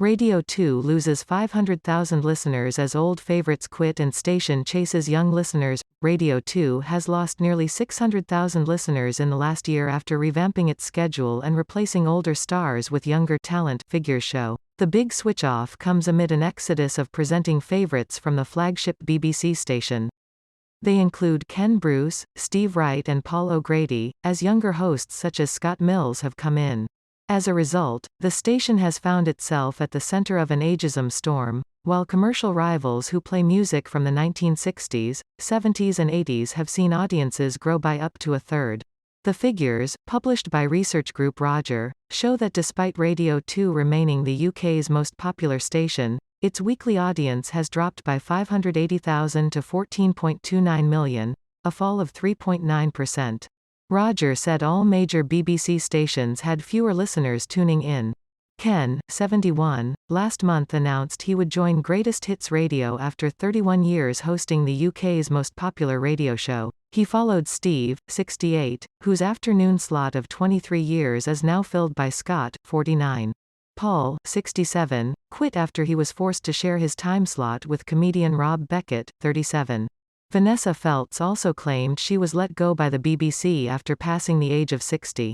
Radio 2 loses 500,000 listeners as old favorites quit and station chases young listeners. Radio 2 has lost nearly 600,000 listeners in the last year after revamping its schedule and replacing older stars with younger talent. Figures show the big switch-off comes amid an exodus of presenting favorites from the flagship BBC station. They include Ken Bruce, Steve Wright and Paul O'Grady, as younger hosts such as Scott Mills have come in. As a result, the station has found itself at the center of an ageism storm, while commercial rivals who play music from the 1960s, 70s and 80s have seen audiences grow by up to a third. The figures, published by research group Roger, show that despite Radio 2 remaining the UK's most popular station, its weekly audience has dropped by 580,000 to 14.29 million, a fall of 3.9%. Roger said all major BBC stations had fewer listeners tuning in. Ken, 71, last month announced he would join Greatest Hits Radio after 31 years hosting the UK's most popular radio show. He followed Steve, 68, whose afternoon slot of 23 years is now filled by Scott, 49. Paul, 67, quit after he was forced to share his time slot with comedian Rob Beckett, 37. Vanessa Feltz also claimed she was let go by the BBC after passing the age of 60.